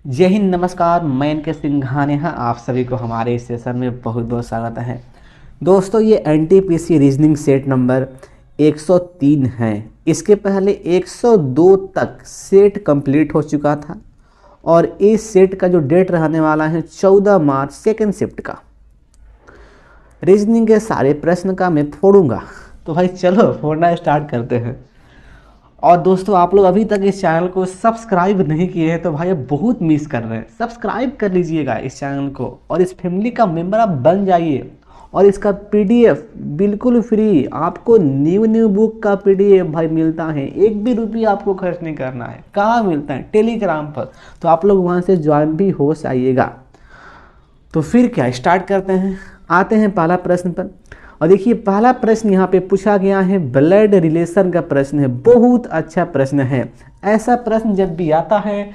जय हिंद, नमस्कार। मैं इनके सिंघाने हैं। आप सभी को हमारे इस सेशन में बहुत बहुत स्वागत है। दोस्तों, ये एनटीपीसी रीजनिंग सेट नंबर 103 है। इसके पहले 102 तक सेट कंप्लीट हो चुका था और इस सेट का जो डेट रहने वाला है 14 मार्च सेकेंड शिफ्ट का। रीजनिंग के सारे प्रश्न का मैं फोड़ूंगा, तो भाई चलो फोड़ना स्टार्ट करते हैं। और दोस्तों, आप लोग अभी तक इस चैनल को सब्सक्राइब नहीं किए हैं तो भाई अब बहुत मिस कर रहे हैं। सब्सक्राइब कर लीजिएगा इस चैनल को और इस फैमिली का मेंबर आप बन जाइए। और इसका पीडीएफ बिल्कुल फ्री, आपको न्यू बुक का पीडीएफ भाई मिलता है। एक भी रुपया आपको खर्च नहीं करना है। कहाँ मिलता है? टेलीग्राम पर। तो आप लोग वहाँ से ज्वाइन भी हो जाइएगा। तो फिर क्या, स्टार्ट करते हैं। आते हैं पहला प्रश्न पर। और देखिए, पहला प्रश्न यहाँ पे पूछा गया है, ब्लड रिलेशन का प्रश्न है। बहुत अच्छा प्रश्न है। ऐसा प्रश्न जब भी आता है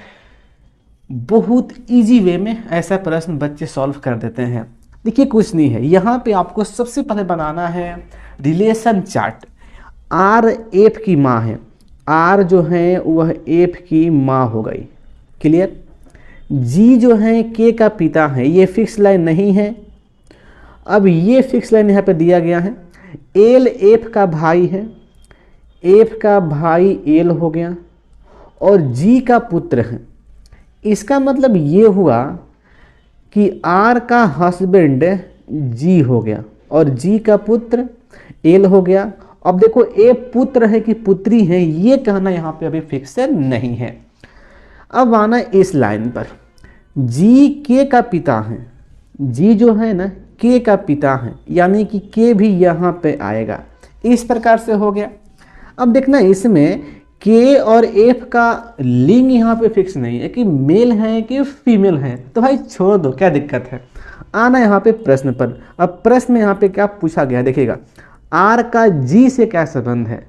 बहुत इजी वे में ऐसा प्रश्न बच्चे सॉल्व कर देते हैं। देखिए, कुछ नहीं है। यहाँ पे आपको सबसे पहले बनाना है रिलेशन चार्ट। आर एफ की माँ है। आर जो है वह एफ की माँ हो गई। क्लियर? जी जो है के का पिता है। ये फिक्स लाइन नहीं है। अब ये फिक्स लाइन यहाँ पे दिया गया है। एल एफ का भाई है। एफ का भाई एल हो गया और जी का पुत्र है। इसका मतलब ये हुआ कि आर का हस्बैंड जी हो गया और जी का पुत्र एल हो गया। अब देखो, ए पुत्र है कि पुत्री है, ये कहना यहाँ पे अभी फिक्स नहीं है। अब आना इस लाइन पर, जी के का पिता है। जी जो है ना के का पिता है, यानी कि के भी यहाँ पे आएगा। इस प्रकार से हो गया। अब देखना, इसमें के और एफ का लिंग यहाँ पे फिक्स नहीं है कि मेल है कि फीमेल है, तो भाई छोड़ दो, क्या दिक्कत है। आना यहाँ पे प्रश्न पर। अब प्रश्न में यहाँ पे क्या पूछा गया देखिएगा, आर का जी से क्या संबंध है।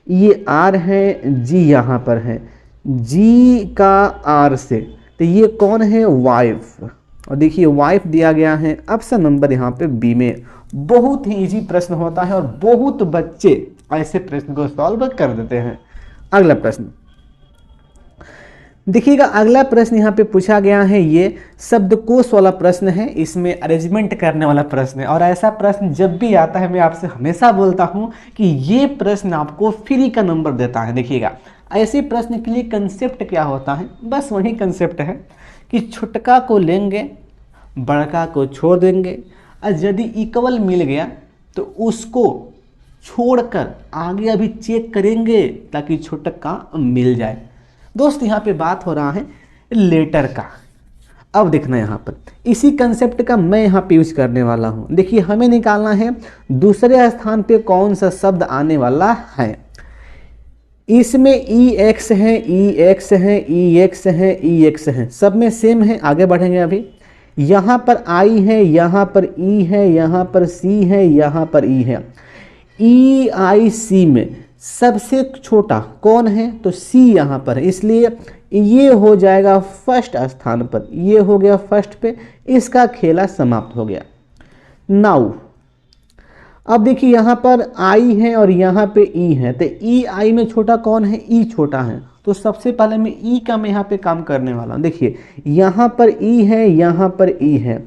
ये आर है, जी यहाँ पर है, जी का आर से, तो ये कौन है? वाइफ। और देखिए, वाइफ दिया गया है ऑप्शन नंबर यहाँ पे बी में। बहुत ही इजी प्रश्न होता है और बहुत बच्चे ऐसे प्रश्न को सॉल्व कर देते हैं। अगला प्रश्न देखिएगा। अगला प्रश्न यहाँ पे पूछा गया है, ये शब्दकोश वाला प्रश्न है। इसमें अरेंजमेंट करने वाला प्रश्न है। और ऐसा प्रश्न जब भी आता है, मैं आपसे हमेशा बोलता हूँ कि ये प्रश्न आपको फ्री का नंबर देता है। देखिएगा, ऐसे प्रश्न के लिए कंसेप्ट क्या होता है, बस वही कंसेप्ट है कि छोटका को लेंगे, बड़का को छोड़ देंगे, और यदि इक्वल मिल गया तो उसको छोड़कर आगे अभी चेक करेंगे ताकि छोटका मिल जाए। दोस्त, यहाँ पे बात हो रहा है लेटर का। अब देखना, यहाँ पर इसी कंसेप्ट का मैं यहाँ पे यूज करने वाला हूँ। देखिए, हमें निकालना है दूसरे स्थान पे कौन सा शब्द आने वाला है। इसमें ई एक्स है, ई एक्स है, ई एक्स है, ई एक्स है, सब में सेम है। आगे बढ़ेंगे। अभी यहाँ पर आई है, यहाँ पर ई है, यहाँ पर सी है, यहाँ पर ई है। ई आई सी में सबसे छोटा कौन है? तो सी यहाँ पर है, इसलिए ये हो जाएगा फर्स्ट स्थान पर। ये हो गया फर्स्ट पे। इसका खेला समाप्त हो गया। नाउ अब देखिए, यहाँ पर आई है और यहाँ पे ई है, तो ई आई में छोटा कौन है? ई छोटा है। तो सबसे पहले मैं ई का मैं यहाँ पे काम करने वाला हूँ। देखिए, यहाँ पर ई है, यहाँ पर ई है,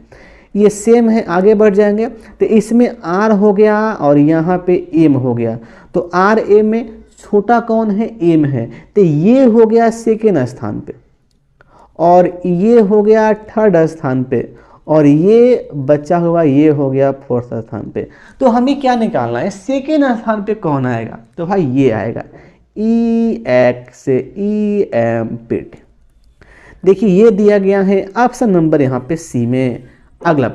ये सेम है। आगे बढ़ जाएंगे तो इसमें आर हो गया और यहाँ पे एम हो गया। तो आर एम में छोटा कौन है? एम है। तो ये हो गया सेकेंड स्थान पे और ये हो गया थर्ड स्थान पे और ये बचा हुआ ये हो गया फोर्थ स्थान पे। तो हमें क्या निकालना है? सेकेंड स्थान पे कौन आएगा? तो भाई ये आएगा, ई एक्स से ई एम पिट। देखिए, ये दिया गया है ऑप्शन नंबर यहाँ पे सी में। अगला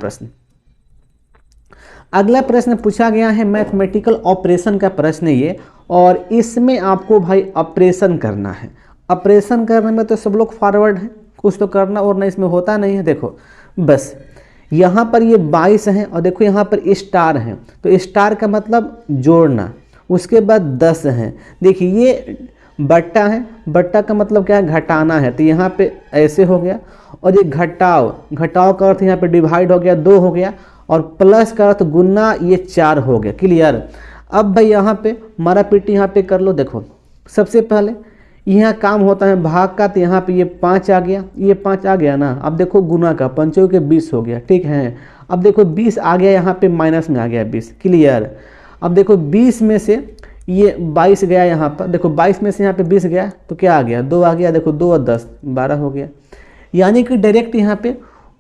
प्रश्न पूछा गया है मैथमेटिकल ऑपरेशन का प्रश्न ये, और इसमें आपको भाई ऑपरेशन करना है। ऑपरेशन करने में तो सब लोग फॉरवर्ड हैं, कुछ तो करना और नहीं इसमें होता नहीं है। देखो, बस यहाँ पर ये 22 है और देखो यहाँ पर स्टार है, तो स्टार का मतलब जोड़ना। उसके बाद 10 है। देखिए, ये बट्टा है, बट्टा का मतलब क्या है? घटाना है। तो यहाँ पे ऐसे हो गया। और ये घटाव का अर्थ यहाँ पे डिवाइड हो गया, 2 हो गया, और प्लस का अर्थ गुना, ये 4 हो गया। क्लियर? अब भाई यहाँ पे मारा पीटी यहाँ पे कर लो। देखो, सबसे पहले यहाँ काम होता है भाग का, तो यहाँ पे ये 5 आ गया, ये 5 आ गया ना। अब देखो गुना का, 5 के 20 हो गया, ठीक है। अब देखो 20 आ गया, यहाँ पे माइनस में आ गया 20, क्लियर। अब देखो 20 में से ये 22 गया यहाँ पर, देखो 22 में से यहाँ पे 20 गया तो क्या आ गया, 2 आ गया, देखो 2 और 10 12 हो गया। यानी कि डायरेक्ट यहाँ पे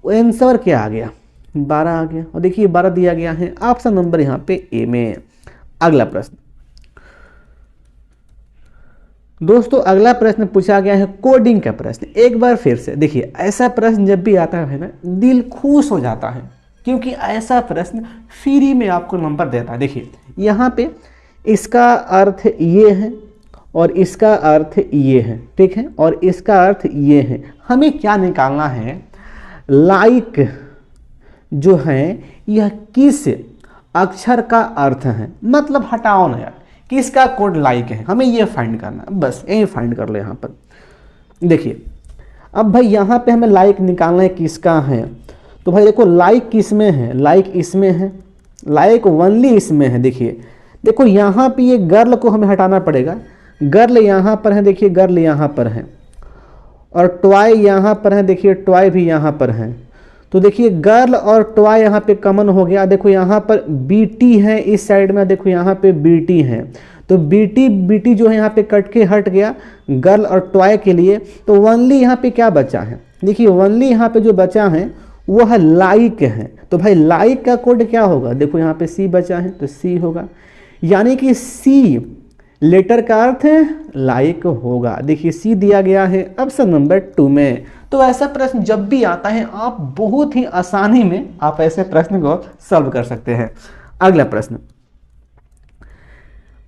आंसर क्या आ गया, 12 आ गया। और देखिए 12 दिया गया है, ऑप्शन नंबर यहाँ पे ए में। अगला प्रश्न दोस्तों, अगला प्रश्न पूछा गया है कोडिंग का प्रश्न। एक बार फिर से देखिए, ऐसा प्रश्न जब भी आता है ना, दिल खुश हो जाता है, क्योंकि ऐसा प्रश्न फ्री में आपको नंबर देता है। देखिए यहाँ पे इसका अर्थ ये है और इसका अर्थ ये है, ठीक है, और इसका अर्थ ये है। हमें क्या निकालना है, लाइक जो है यह किस अक्षर का अर्थ है, मतलब हटाओ ना यार, किसका कोड लाइक है, हमें ये फाइंड करना है, बस यही फाइंड कर ले। यहाँ पर देखिए, अब भाई यहाँ पे हमें लाइक निकालना है किसका है, तो भाई देखो लाइक किस में है, लाइक इसमें है, लाइक ओनली इसमें है। देखिए देखो यहाँ पे ये गर्ल को हमें हटाना पड़ेगा, गर्ल यहाँ पर है, देखिए गर्ल यहाँ पर है, और टॉय यहाँ पर है, देखिए टॉय भी यहाँ पर है। तो देखिए गर्ल और टॉय यहाँ पे कॉमन हो गया। देखो यहाँ पर बीटी है इस साइड में, देखो यहाँ पे बीटी है, तो बीटी बीटी जो है यहाँ पे कट के हट गया गर्ल और टॉय के लिए। तो ओनली यहाँ पे क्या बचा है, देखिए ओनली यहाँ पे जो बचा है वो है लाइक है। तो भाई लाइक का कोड क्या होगा, देखो यहाँ पे सी बचा है तो सी होगा, यानी कि सी लेटर का अर्थ है लाइक होगा। देखिए सी दिया गया है ऑप्शन नंबर 2 में। तो ऐसा प्रश्न जब भी आता है आप बहुत ही आसानी में आप ऐसे प्रश्न को सॉल्व कर सकते हैं। अगला प्रश्न,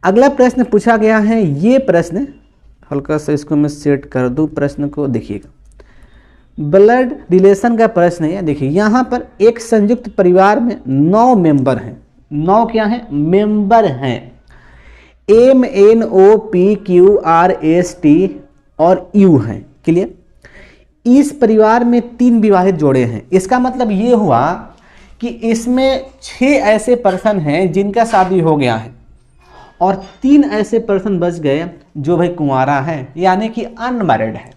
अगला प्रश्न पूछा गया है, ये प्रश्न हल्का सा इसको मैं सेट कर दूं प्रश्न को। देखिएगा ब्लड रिलेशन का प्रश्न है। देखिए यहाँ पर एक संयुक्त परिवार में 9 मेंबर हैं, 9 क्या है, मेंबर हैं, MNOPQRST और U हैं, क्लियर। इस परिवार में 3 विवाहित जोड़े हैं। इसका मतलब ये हुआ कि इसमें 6 ऐसे पर्सन हैं जिनका शादी हो गया है और 3 ऐसे पर्सन बच गए जो भाई कुंवारा है, यानी कि अनमैरिड है।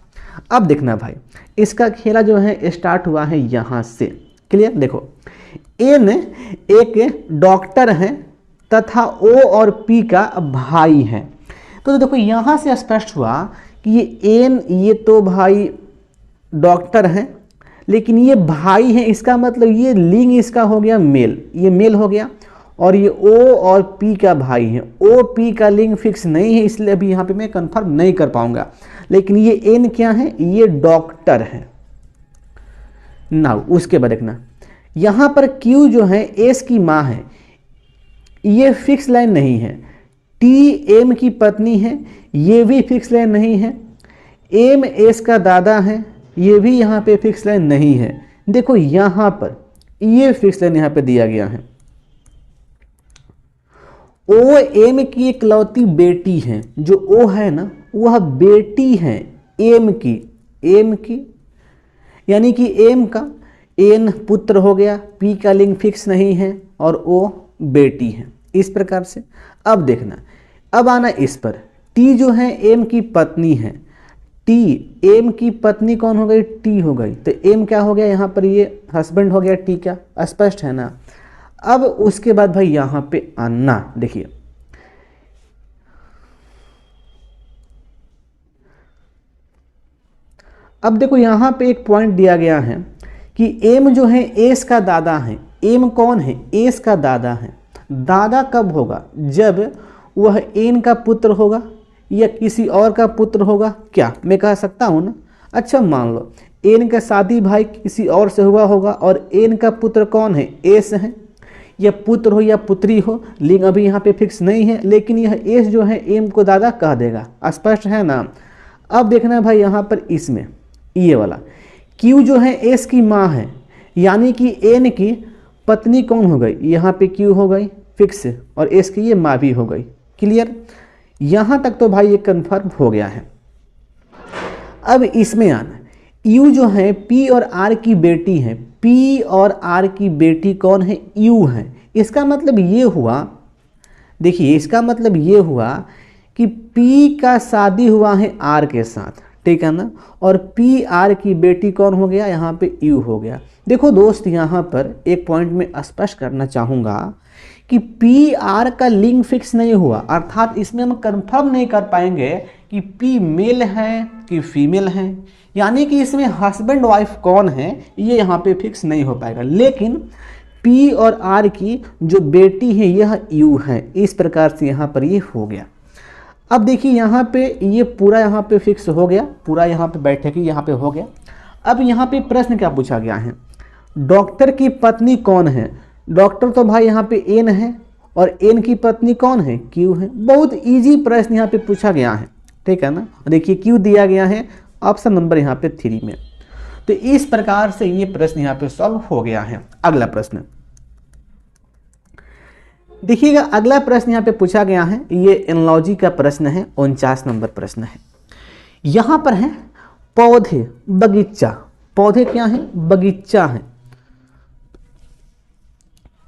अब देखना भाई, इसका खेला जो है स्टार्ट हुआ है यहाँ से, क्लियर। देखो एन एक डॉक्टर है तथा ओ और पी का भाई है। तो देखो यहाँ से स्पष्ट हुआ कि ये एन ये तो भाई डॉक्टर है, लेकिन ये भाई है, इसका मतलब ये लिंग इसका हो गया मेल, ये मेल हो गया। और ये ओ और पी का भाई है, ओ पी का लिंग फिक्स नहीं है, इसलिए अभी यहाँ पे मैं कंफर्म नहीं कर पाऊंगा। लेकिन ये एन क्या है, ये डॉक्टर है। नाउ उसके बाद देखना, यहाँ पर क्यू जो है एस की माँ है, ये फिक्स लाइन नहीं है। टी एम की पत्नी है, ये भी फिक्स लाइन नहीं है। एम एस का दादा है, ये भी यहाँ पे फिक्स लाइन नहीं है। देखो यहाँ पर ये फिक्स लाइन यहाँ पे दिया गया है। ओ एम की इकलौती बेटी है, जो ओ है ना वह बेटी है एम की, यानी कि एम का एन पुत्र हो गया, पी का लिंग फिक्स नहीं है और ओ बेटी है। इस प्रकार से अब देखना, अब आना इस पर, टी जो है एम की पत्नी है, टी एम की पत्नी कौन हो गई, टी हो गई। तो एम क्या हो गया यहाँ पर, ये हस्बैंड हो गया टी का, स्पष्ट है ना। अब उसके बाद भाई यहाँ पे आना, देखिए अब देखो यहाँ पे एक पॉइंट दिया गया है कि एम जो है एस का दादा है। एम कौन है, एस का दादा है। दादा कब होगा, जब वह एन का पुत्र होगा या किसी और का पुत्र होगा। क्या मैं कह सकता हूँ ना, अच्छा मान लो एन का शादी भाई किसी और से हुआ होगा और एन का पुत्र कौन है, एस है। या पुत्र हो या पुत्री हो, लिंग अभी यहाँ पे फिक्स नहीं है, लेकिन यह एस जो है एम को दादा कह देगा, स्पष्ट है ना। अब देखना भाई यहाँ पर इसमें ये वाला क्यू जो है एस की माँ है, यानी कि एन की पत्नी कौन हो गई, यहाँ पे क्यू हो गई फिक्स, और एस की ये माँ भी हो गई, क्लियर। यहाँ तक तो भाई ये कंफर्म हो गया है। अब इसमें आना, यू जो है पी और आर की बेटी है, पी और आर की बेटी कौन है, यू है। इसका मतलब ये हुआ, देखिए इसका मतलब ये हुआ कि कि P का शादी हुआ है R के साथ, ठीक है ना, और PR की बेटी कौन हो गया, यहाँ पे U हो गया। देखो दोस्त, यहाँ पर एक पॉइंट में स्पष्ट करना चाहूँगा कि PR का लिंक फिक्स नहीं हुआ, अर्थात इसमें हम कंफर्म नहीं कर पाएंगे कि P मेल है कि फीमेल है, यानी कि इसमें हस्बैंड वाइफ कौन है ये यहाँ पे फिक्स नहीं हो पाएगा। लेकिन P और R की जो बेटी है यह U है, इस प्रकार से यहाँ पर ये हो गया। अब देखिए यहाँ पे ये पूरा यहाँ पे फिक्स हो गया, पूरा यहाँ पे बैठे कि यहाँ पे हो गया। अब यहाँ पे प्रश्न क्या पूछा गया है, डॉक्टर की पत्नी कौन है। डॉक्टर तो भाई यहाँ पे N है और N की पत्नी कौन है, Q है। बहुत इजी प्रश्न यहाँ पे पूछा गया है, ठीक है ना। देखिए Q दिया गया है ऑप्शन नंबर यहाँ पे 3 में। तो इस प्रकार से ये प्रश्न यहाँ पे सॉल्व हो गया है। अगला प्रश्न देखिएगा, अगला प्रश्न यहाँ पे पूछा गया है, ये एनालॉजी का प्रश्न है, 49 नंबर प्रश्न है। यहाँ पर है पौधे, बगीचा। पौधे क्या है, बगीचा है।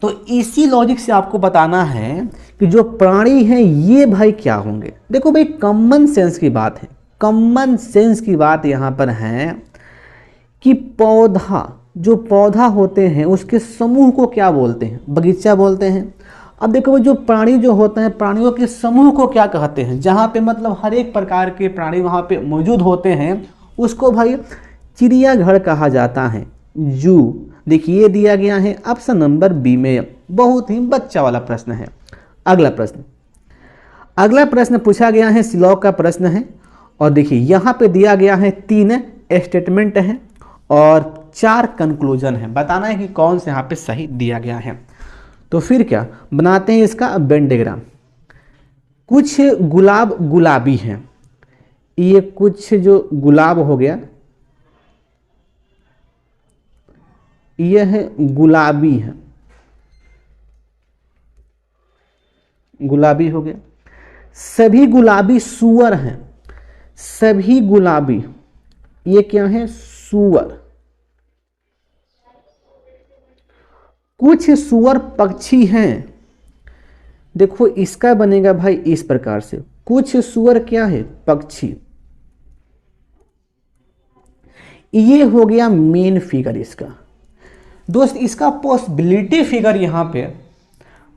तो इसी लॉजिक से आपको बताना है कि जो प्राणी हैं ये भाई क्या होंगे। देखो भाई, कॉमन सेंस की बात है, कॉमन सेंस की बात यहाँ पर है कि पौधा, जो पौधा होते हैं उसके समूह को क्या बोलते हैं, बगीचा बोलते हैं। अब देखो जो प्राणी जो होते हैं, प्राणियों के समूह को क्या कहते हैं, जहाँ पे मतलब हर एक प्रकार के प्राणी वहाँ पे मौजूद होते हैं उसको भाई चिड़ियाघर कहा जाता है, जू। देखिए ये दिया गया है ऑप्शन नंबर बी में। बहुत ही बच्चा वाला प्रश्न है। अगला प्रश्न, अगला प्रश्न पूछा गया है सिलॉग का प्रश्न है। और देखिए यहाँ पे दिया गया है 3 स्टेटमेंट हैं और 4 कंक्लूजन है। बताना है कि कौन से यहाँ पे सही दिया गया है। तो फिर क्या बनाते हैं इसका वेन डायग्राम। कुछ गुलाब गुलाबी हैं, ये कुछ जो गुलाब हो गया यह है गुलाबी है, गुलाबी हो गया। सभी गुलाबी सूअर हैं, सभी गुलाबी, ये क्या है, सूअर। कुछ सूअर पक्षी हैं। देखो इसका बनेगा भाई इस प्रकार से, कुछ सूअर क्या है, पक्षी। ये हो गया मेन फिगर इसका। दोस्त इसका पॉसिबिलिटी फिगर यहां पे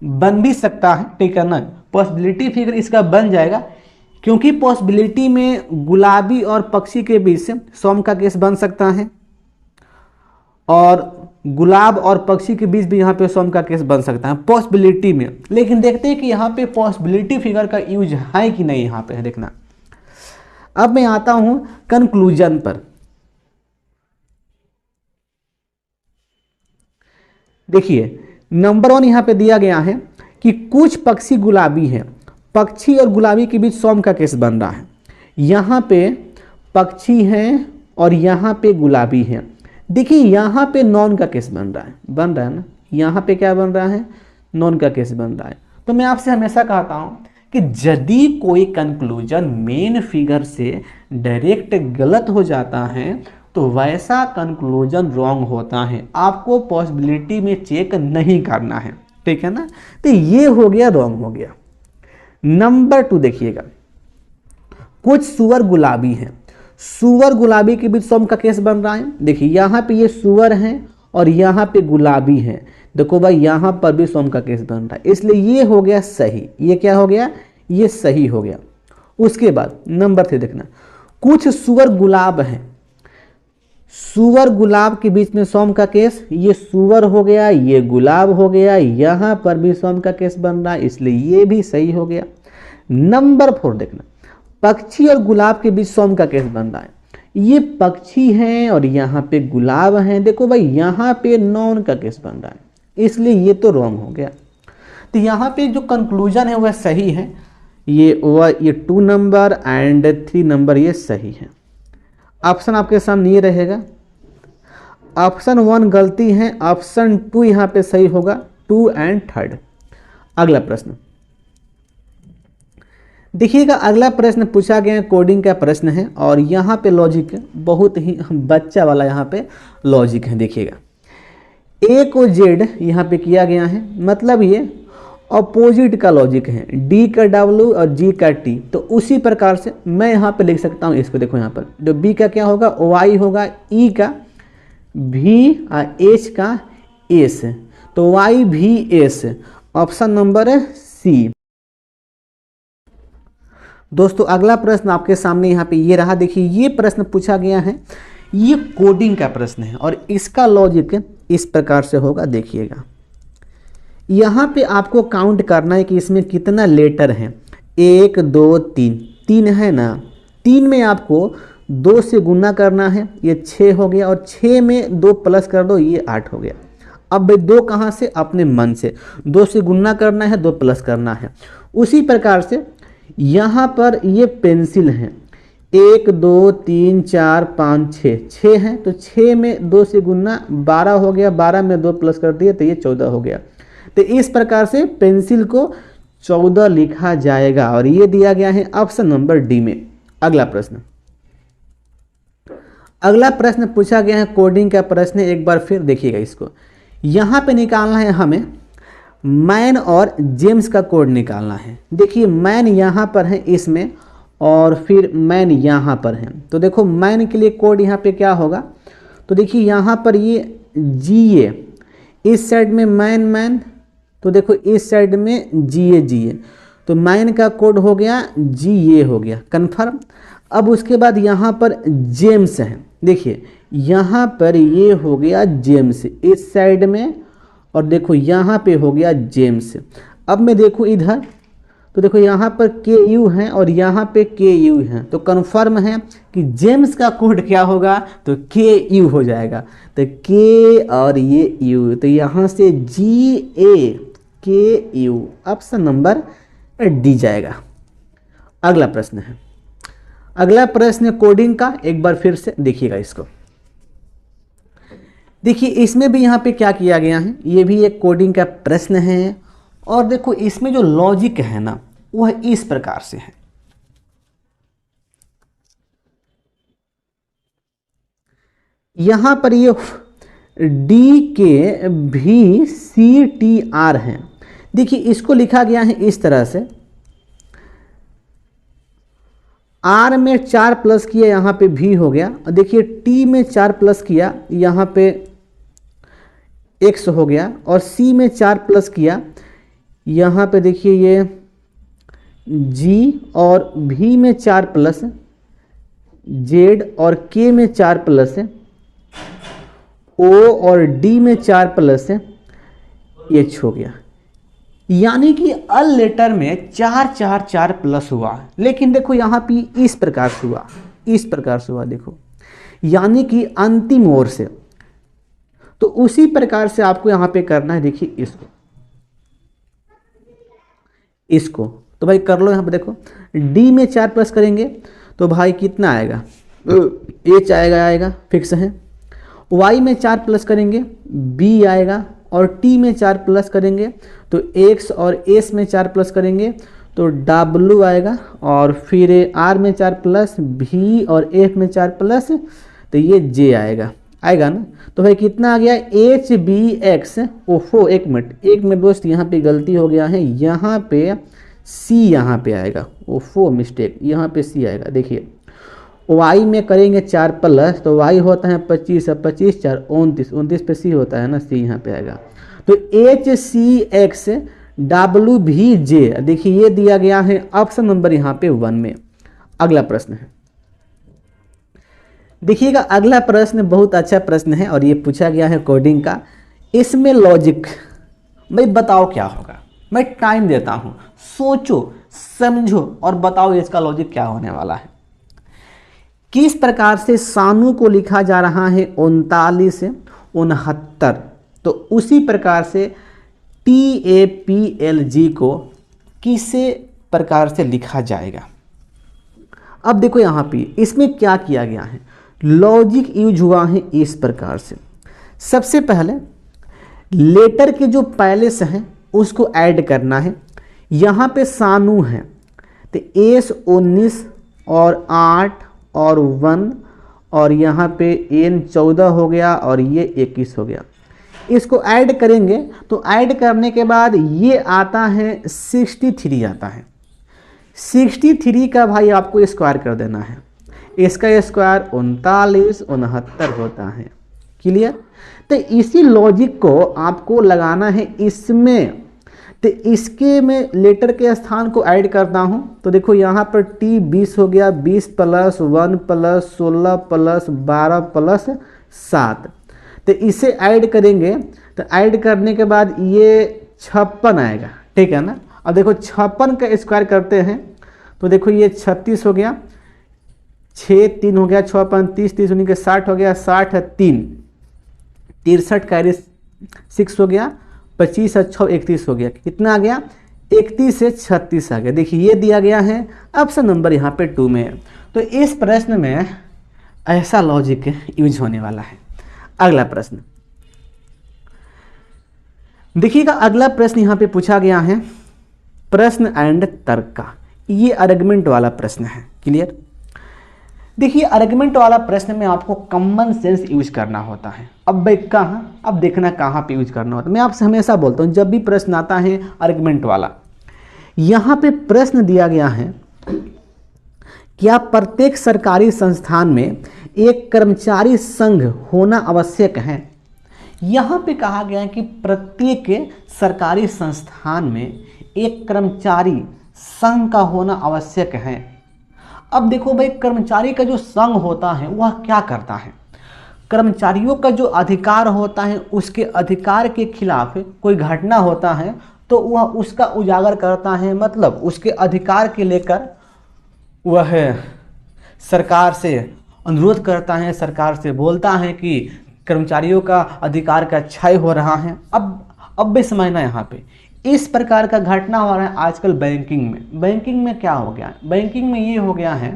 बन भी सकता है, ठीक है ना। पॉसिबिलिटी फिगर इसका बन जाएगा क्योंकि पॉसिबिलिटी में गुलाबी और पक्षी के बीच से सम का केस बन सकता है और गुलाब और पक्षी के बीच भी यहाँ पे सम का केस बन सकता है पॉसिबिलिटी में। लेकिन देखते हैं कि यहाँ पे पॉसिबिलिटी फिगर का यूज है कि नहीं, यहाँ पे है देखना। अब मैं आता हूं कंक्लूजन पर। देखिए नंबर 1 यहाँ पे दिया गया है कि कुछ पक्षी गुलाबी हैं। पक्षी और गुलाबी के बीच सम का केस बन रहा है। यहाँ पे पक्षी हैं और यहाँ पे गुलाबी हैं। देखिए यहाँ पे नॉन का केस बन रहा है ना। यहाँ पे क्या बन रहा है, नॉन का केस बन रहा है। तो मैं आपसे हमेशा कहता हूँ कि यदि कोई कंक्लूजन मेन फिगर से डायरेक्ट गलत हो जाता है तो वैसा कंक्लूजन रॉन्ग होता है, आपको पॉसिबिलिटी में चेक नहीं करना है, ठीक है ना। तो ये हो गया, रॉन्ग हो गया। नंबर 2 देखिएगा, कुछ सूअर गुलाबी हैं। सूअर गुलाबी के बीच सम का केस बन रहा है। देखिए यहाँ पे ये सूअर हैं और यहाँ पे गुलाबी हैं। देखो भाई यहाँ पर भी सम का केस बन रहा है, इसलिए ये हो गया सही। ये क्या हो गया, ये सही हो गया। उसके बाद नंबर 3 देखना, कुछ सूअर गुलाब हैं। सूअर गुलाब के बीच में सम का केस, ये सूअर हो गया, ये गुलाब हो गया, यहाँ पर भी सम का केस बन रहा है, इसलिए ये भी सही हो गया। नंबर 4 देखना, पक्षी और गुलाब के बीच सम का केस बन रहा है। ये पक्षी हैं और यहाँ पे गुलाब हैं। देखो भाई यहाँ पे नॉन का केस बन रहा है, इसलिए ये तो रॉन्ग हो गया। तो यहाँ पे जो कंक्लूजन है वह सही है। ये 2 नंबर एंड 3 नंबर ये सही है। ऑप्शन आपके सामने ये रहेगा। ऑप्शन 1 गलती है, ऑप्शन 2 यहाँ पे सही होगा, 2 एंड 3। अगला प्रश्न देखिएगा, अगला प्रश्न पूछा गया कोडिंग का प्रश्न है और यहाँ पे लॉजिक बहुत ही बच्चा वाला यहाँ पे लॉजिक है। देखिएगा ए को जेड यहाँ पे किया गया है, मतलब ये अपोजिट का लॉजिक है, डी का डब्ल्यू और जी का टी। तो उसी प्रकार से मैं यहाँ पे लिख सकता हूँ इसको, देखो यहाँ पर जो बी का क्या होगा, वाई होगा, ई का भी और एच का एस, तो वाई भी एस, ऑप्शन नंबर है सी। दोस्तों अगला प्रश्न आपके सामने यहाँ पे ये रहा। देखिए ये प्रश्न पूछा गया है, ये कोडिंग का प्रश्न है और इसका लॉजिक इस प्रकार से होगा। देखिएगा यहाँ पे आपको काउंट करना है कि इसमें कितना लेटर है, 1 2 3, 3 है ना, 3 में आपको 2 से गुना करना है, ये 6 हो गया, और 6 में 2 प्लस कर दो, ये 8 हो गया। अब भाई 2 कहाँ से, अपने मन से, 2 से गुना करना है, 2 प्लस करना है। उसी प्रकार से यहाँ पर ये पेंसिल है, 1 2 3 4 5 6, 6 है, तो 6 में 2 से गुना 12 हो गया, 12 में 2 प्लस कर दिए तो ये 14 हो गया। तो इस प्रकार से पेंसिल को 14 लिखा जाएगा और ये दिया गया है ऑप्शन नंबर डी में। अगला प्रश्न पूछा गया है, कोडिंग का प्रश्न है। एक बार फिर देखिएगा इसको, यहाँ पे निकालना है हमें मैन और जेम्स का कोड निकालना है। देखिए मैन यहाँ पर है इसमें और फिर मैन यहाँ पर है। तो देखो मैन के लिए कोड यहाँ पे क्या होगा, तो देखिए यहाँ पर ये जीए, इस साइड में मैन, तो देखो इस साइड में जीए, तो मैन का कोड हो गया जीए हो गया, कन्फर्म। अब उसके बाद यहाँ पर जेम्स है, देखिए यहाँ पर ये हो गया जेम्स इस साइड में, और देखो यहाँ पे हो गया जेम्स। अब मैं देखूँ इधर, तो देखो यहाँ पर के यू है और यहाँ पे के यू है, तो कन्फर्म है कि जेम्स का कोड क्या होगा, तो के यू हो जाएगा। तो के और ये यू, तो यहाँ से जी ए के यू, ऑप्शन नंबर डी जाएगा। अगला प्रश्न है कोडिंग का। एक बार फिर से देखिएगा इसको, देखिए इसमें भी यहाँ पे क्या किया गया है, ये भी एक कोडिंग का प्रश्न है और देखो इसमें जो लॉजिक है ना वह इस प्रकार से है। यहाँ पर ये डी के भी सी टी आर है। देखिए इसको लिखा गया है इस तरह से, आर में 4 प्लस किया, यहाँ पे भी हो गया, और देखिए टी में 4 प्लस किया, यहाँ पे एक्स हो गया, और सी में 4 प्लस किया, यहाँ पे देखिए ये जी, और भी में 4 प्लस जेड, और के में 4 प्लस है, ओ और डी में 4 प्लस है, एच हो गया। यानी कि अल लेटर में 4 4 4 प्लस हुआ, लेकिन देखो यहाँ पे इस प्रकार से हुआ, देखो यानी कि अंतिम ओर से। तो उसी प्रकार से आपको यहाँ पे करना है। देखिए इसको तो भाई कर लो। यहाँ पे देखो डी में 4 प्लस करेंगे तो भाई कितना आएगा, एच आएगा फिक्स है। वाई में 4 प्लस करेंगे बी आएगा, और टी में 4 प्लस करेंगे तो एक्स, और एस में 4 प्लस करेंगे तो डब्लू आएगा, और फिर आर में 4 प्लस भी, और एफ में 4 प्लस तो ये जे आएगा ना। तो भाई कितना आ गया, एच बी एक्स। ओफो एक मिनट दोस्त, यहाँ पे गलती हो गया है, यहाँ पे सी यहाँ पे आएगा, ओफो मिस्टेक, यहाँ पे सी आएगा। देखिए वाई में करेंगे 4 प्लस तो वाई होता है 25, 25 4 29 पे सी होता है ना, सी यहाँ पे आएगा। तो एच सी एक्स डब्ल्यू भी जे, देखिए ये दिया गया है ऑप्शन नंबर यहाँ पे 1 में। अगला प्रश्न है, देखिएगा अगला प्रश्न बहुत अच्छा प्रश्न है और ये पूछा गया है कोडिंग का। इसमें लॉजिक भाई बताओ क्या होगा, मैं टाइम देता हूं, सोचो समझो और बताओ इसका लॉजिक क्या होने वाला है। किस प्रकार से सानू को लिखा जा रहा है 39 से 69, तो उसी प्रकार से TAPLG को किसे प्रकार से लिखा जाएगा। अब देखो यहाँ पे इसमें क्या किया गया है, लॉजिक यूज हुआ है इस प्रकार से। सबसे पहले लेटर के जो पहले से हैं उसको ऐड करना है। यहाँ पे सानू है तो एस 19 और 8 और 1, और यहाँ पे एन 14 हो गया और ये 21 हो गया। इसको ऐड करेंगे तो ऐड करने के बाद ये आता है 63 आता है। 63 का भाई आपको स्क्वायर कर देना है। इसका स्क्वायर 39 69 होता है। क्लियर? तो इसी लॉजिक को आपको लगाना है इसमें। तो इसके में लेटर के स्थान को ऐड करता हूं तो देखो यहाँ पर t 20 हो गया, 20 + 1 + 16 + 12 + 7। तो इसे ऐड करेंगे तो ऐड करने के बाद ये 56 आएगा। ठीक है ना? अब देखो 56 का स्क्वायर करते हैं तो देखो ये 36 हो गया, 6 3 हो गया, 6 5 30, 30 उन्हीं के 60 हो गया, 60 3 63 कैरी 6 हो गया, 25 और 6 31 हो गया। कितना आ गया? 31 से 36 आ गया। देखिए ये दिया गया है, ऑप्शन नंबर यहाँ पे 2 में है। तो इस प्रश्न में ऐसा लॉजिक यूज होने वाला है। अगला प्रश्न देखिएगा, अगला प्रश्न यहाँ पे पूछा गया है प्रश्न एंड तर्क का। ये आर्गुमेंट वाला प्रश्न है। क्लियर? देखिए आर्गुमेंट वाला प्रश्न में आपको कॉमन सेंस यूज करना होता है। अब भाई कहाँ, अब देखना कहाँ पे यूज करना होता है। मैं आपसे हमेशा बोलता हूँ जब भी प्रश्न आता है आर्गुमेंट वाला, यहाँ पे प्रश्न दिया गया है क्या प्रत्येक सरकारी संस्थान में एक कर्मचारी संघ होना आवश्यक है। यहाँ पे कहा गया है कि प्रत्येक सरकारी संस्थान में एक कर्मचारी संघ का होना आवश्यक है। अब देखो भाई, कर्मचारी का जो संघ होता है वह क्या करता है? कर्मचारियों का जो अधिकार होता है, उसके अधिकार के खिलाफ कोई घटना होता है तो वह उसका उजागर करता है। मतलब उसके अधिकार के लेकर वह सरकार से अनुरोध करता है, सरकार से बोलता है कि कर्मचारियों का अधिकार का क्षय हो रहा है। अब भी समझना यहाँ पे, इस प्रकार का घटना हो रहा है आजकल बैंकिंग में। बैंकिंग में क्या हो गया? बैंकिंग में ये हो गया है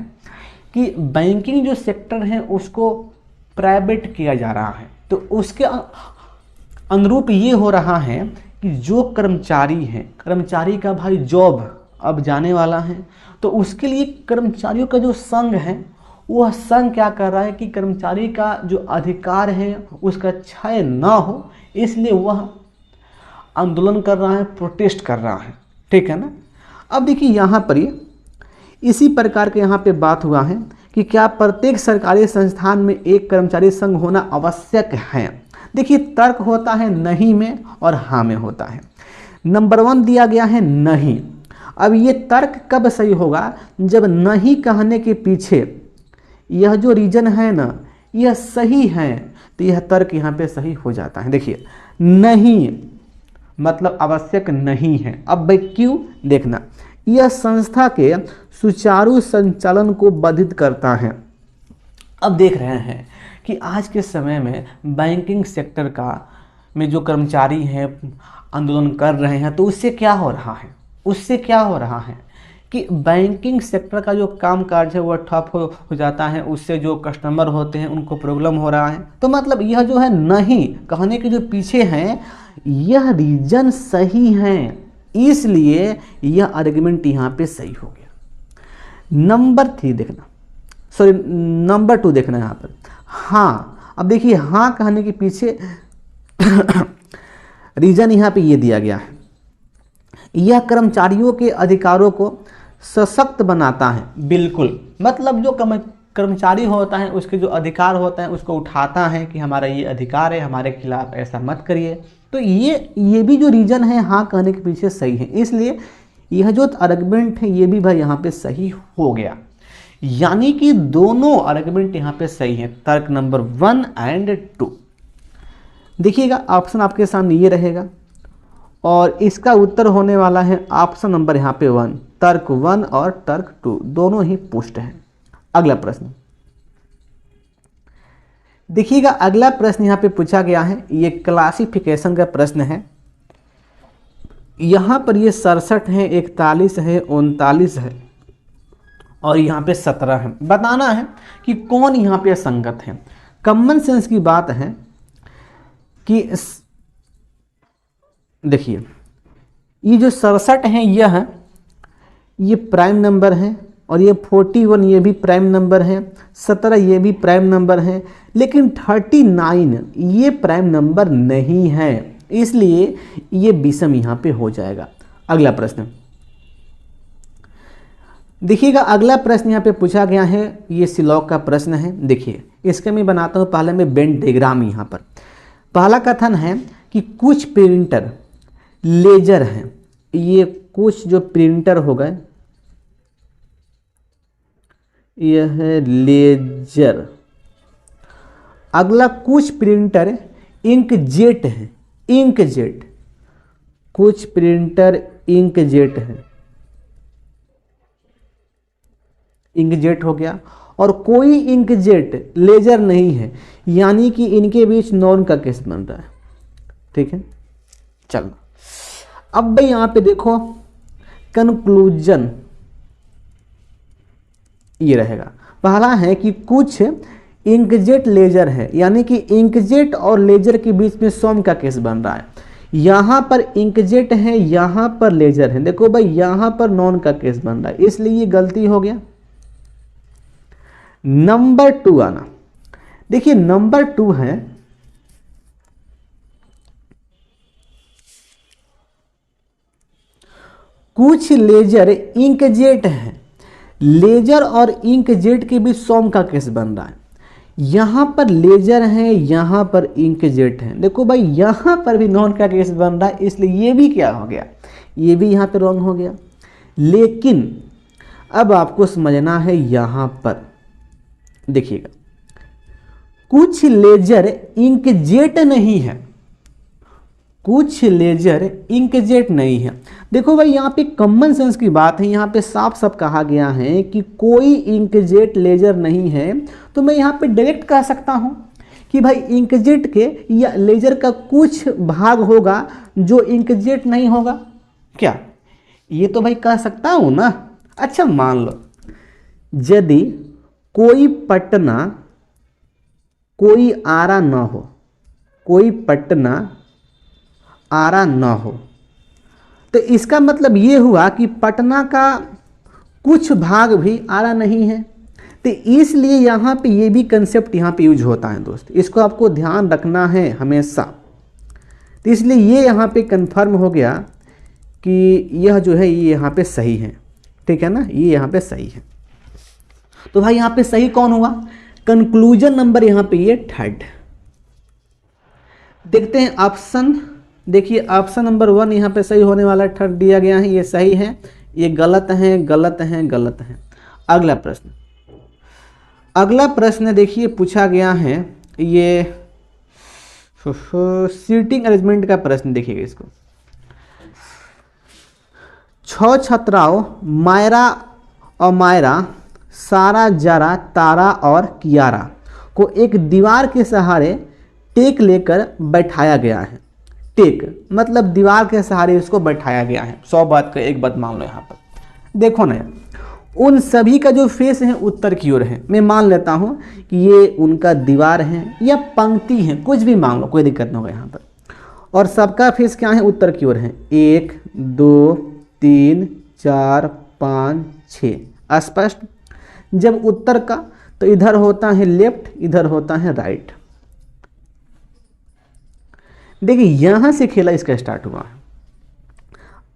कि बैंकिंग जो सेक्टर है उसको प्राइवेट किया जा रहा है। तो उसके अनुरूप ये हो रहा है कि जो कर्मचारी हैं, कर्मचारी का भाई जॉब अब जाने वाला है, तो उसके लिए कर्मचारियों का जो संघ है वह संघ क्या कर रहा है कि कर्मचारी का जो अधिकार है उसका क्षय ना हो, इसलिए वह आंदोलन कर रहा है, प्रोटेस्ट कर रहा है। ठीक है ना? अब देखिए यहाँ पर ये इसी प्रकार के यहाँ पे बात हुआ है कि क्या प्रत्येक सरकारी संस्थान में एक कर्मचारी संघ होना आवश्यक है। देखिए तर्क होता है नहीं में और हाँ में होता है। नंबर 1 दिया गया है नहीं। अब ये तर्क कब सही होगा? जब नहीं कहने के पीछे यह जो रीजन है ना यह सही है, तो यह तर्क यहाँ पे सही हो जाता है। देखिए नहीं मतलब आवश्यक नहीं है। अब भाई क्यों? देखना, यह संस्था के सुचारू संचालन को बाधित करता है। अब देख रहे हैं कि आज के समय में बैंकिंग सेक्टर का में जो कर्मचारी हैं आंदोलन कर रहे हैं, तो उससे क्या हो रहा है? उससे क्या हो रहा है कि बैंकिंग सेक्टर का जो काम काज है वह ठप हो जाता है। उससे जो कस्टमर होते हैं उनको प्रॉब्लम हो रहा है। तो मतलब यह जो है नहीं कहने के जो पीछे हैं यह रीजन सही है, इसलिए यह आर्गुमेंट यहाँ पे सही हो गया। नंबर 3 देखना, सॉरी नंबर 2 देखना यहाँ पर हाँ। अब देखिए हाँ कहने के पीछे रीजन यहाँ पे ये दिया गया है, यह कर्मचारियों के अधिकारों को सशक्त बनाता है। बिल्कुल, मतलब जो कर्मचारी होता है उसके जो अधिकार होता है उसको उठाता है कि हमारा ये अधिकार है, हमारे खिलाफ ऐसा मत करिए। तो ये भी जो रीजन है हाँ कहने के पीछे सही है, इसलिए यह जो आर्गुमेंट है ये भी भाई यहाँ पे सही हो गया। यानी कि दोनों आर्गुमेंट यहाँ पे सही है, तर्क नंबर 1 और 2। देखिएगा ऑप्शन आपके सामने ये रहेगा और इसका उत्तर होने वाला है ऑप्शन नंबर यहाँ पे 1। तर्क 1 और तर्क 2 दोनों ही पुष्ट हैं। अगला प्रश्न देखिएगा, अगला प्रश्न यहाँ पे पूछा गया है, ये क्लासिफिकेशन का प्रश्न है। यहाँ पर ये 67 है, 41 है, 39 है और यहाँ पे 17 है। बताना है कि कौन यहाँ पे असंगत है। कॉमन सेंस की बात है कि देखिए ये जो 67 है ये प्राइम नंबर है, और ये 41 ये भी प्राइम नंबर है, 17 ये भी प्राइम नंबर है, लेकिन 39 ये प्राइम नंबर नहीं है, इसलिए ये विषम यहाँ पे हो जाएगा। अगला प्रश्न देखिएगा, अगला प्रश्न यहाँ पे पूछा गया है, ये सिलॉग का प्रश्न है। देखिए इसका मैं बनाता हूँ पहले मैं वेन डायग्राम। यहाँ पर पहला कथन है कि कुछ प्रिंटर लेजर हैं, ये कुछ जो प्रिंटर हो गए यह है लेजर। अगला कुछ प्रिंटर इंकजेट है, इंकजेट, कुछ प्रिंटर इंकजेट है, इंकजेट हो गया। और कोई इंकजेट लेजर नहीं है, यानी कि इनके बीच नॉन का केस बन रहा है। ठीक है, चलो अब भाई यहां पे देखो कंक्लूजन ये रहेगा। पहला है कि कुछ इंकजेट लेजर है, यानी कि इंकजेट और लेजर के बीच में सॉम का केस बन रहा है। यहां पर इंकजेट है, यहां पर लेजर है। देखो भाई यहां पर नॉन का केस बन रहा है, इसलिए ये गलती हो गया। नंबर 2 आना, देखिए नंबर 2 है कुछ लेजर इंकजेट है, लेजर और इंकजेट के बीच सॉम का केस बन रहा है। यहां पर लेजर है, यहां पर इंकजेट है। देखो भाई यहां पर भी नॉन का केस बन रहा है, इसलिए ये भी क्या हो गया, ये भी यहां पे रॉन्ग हो गया। लेकिन अब आपको समझना है यहां पर देखिएगा, कुछ लेजर इंकजेट नहीं है, कुछ लेजर इंकजेट नहीं है। देखो भाई यहाँ पे कॉमन सेंस की बात है, यहाँ पे साफ साफ कहा गया है कि कोई इंकजेट लेजर नहीं है, तो मैं यहाँ पे डायरेक्ट कह सकता हूँ कि भाई इंकजेट के या लेजर का कुछ भाग होगा जो इंकजेट नहीं होगा। क्या ये तो भाई कह सकता हूँ ना। अच्छा मान लो यदि कोई पटना कोई आरा ना हो, कोई पटना आरा ना हो, तो इसका मतलब ये हुआ कि पटना का कुछ भाग भी आरा नहीं है। तो इसलिए यहाँ पे ये भी कंसेप्ट यहाँ पे यूज होता है दोस्त, इसको आपको ध्यान रखना है हमेशा। तो इसलिए ये यहाँ पे कंफर्म हो गया कि यह जो है ये यहाँ पे सही है। ठीक है ना, ये यहाँ पे सही है। तो भाई यहाँ पे सही कौन हुआ, कंक्लूजन नंबर यहाँ पे ये 3rd। देखते हैं ऑप्शन, देखिए ऑप्शन नंबर 1 यहाँ पे सही होने वाला 3rd दिया गया है, ये सही है, ये गलत है, गलत है, गलत है। अगला प्रश्न, अगला प्रश्न देखिए पूछा गया है, ये सीटिंग अरेंजमेंट का प्रश्न देखिएगा। इसको 6 छात्राओं मायरा और मायरा, सारा, जरा, तारा और कियारा को एक दीवार के सहारे टेक लेकर बैठाया गया है। टेक मतलब दीवार के सहारे इसको बैठाया गया है। 100 बात का एक बात मान लो। यहाँ पर देखो ना, उन सभी का जो फेस है उत्तर की ओर है। मैं मान लेता हूँ कि ये उनका दीवार है या पंक्ति है, कुछ भी मान लो, कोई दिक्कत नहीं होगा यहाँ पर। और सबका फेस क्या है, उत्तर की ओर है। 1 2 3 4 5 6 स्पष्ट। जब उत्तर का तो इधर होता है लेफ्ट, इधर होता है राइट। देखिए यहां से खेला इसका स्टार्ट हुआ है।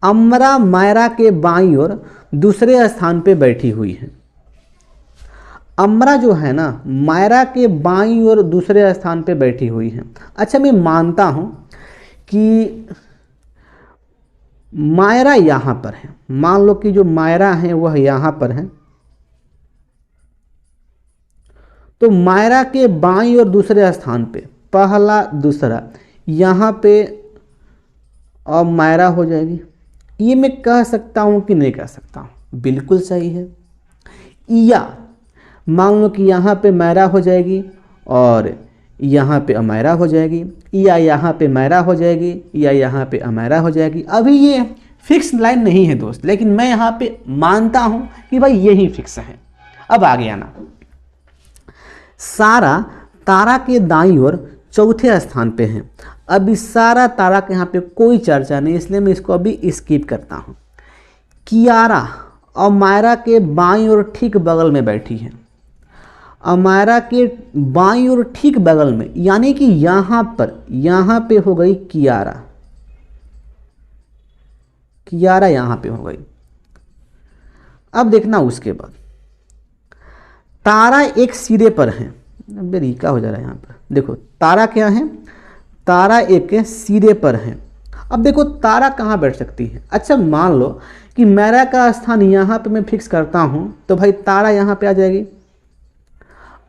अमरा मायरा के बाईं ओर दूसरे स्थान पे बैठी हुई है। अमरा जो है ना मायरा के बाईं ओर दूसरे स्थान पे बैठी हुई है। अच्छा मैं मानता हूं कि मायरा यहां पर है, मान लो कि जो मायरा है वह यहां पर है, तो मायरा के बाईं और दूसरे स्थान पे पहला दूसरा यहाँ पे अब मायरा हो जाएगी। ये मैं कह सकता हूँ कि नहीं कह सकता हूँ, बिल्कुल सही है। या मान लो कि यहाँ पे मायरा हो जाएगी और यहाँ पे अमायरा हो जाएगी, या यहाँ पे मायरा हो जाएगी, या यहाँ पे अमायरा हो जाएगी। अभी ये फिक्स लाइन नहीं है दोस्त, लेकिन मैं यहाँ पे मानता हूँ कि भाई यही फिक्स है। अब आगे आना, सारा तारा के दाईं ओर चौथे स्थान पे है। अभी सारा तारा के यहाँ पे कोई चर्चा नहीं, इसलिए मैं इसको अभी स्किप करता हूँ। कियारा और मायरा के बाईं ओर ठीक बगल में बैठी है। अमायरा के बाईं ओर ठीक बगल में, यानी कि यहाँ पे हो गई कियारा। कियारा यहाँ पे हो गई। अब देखना उसके बाद तारा एक सिरे पर है। बेरीका हो जा रहा है यहाँ पर। देखो तारा क्या है, तारा एक सिरे पर है। अब देखो तारा कहाँ बैठ सकती है। अच्छा मान लो कि मायरा का स्थान यहाँ पे मैं फिक्स करता हूँ, तो भाई तारा यहाँ पे आ जाएगी।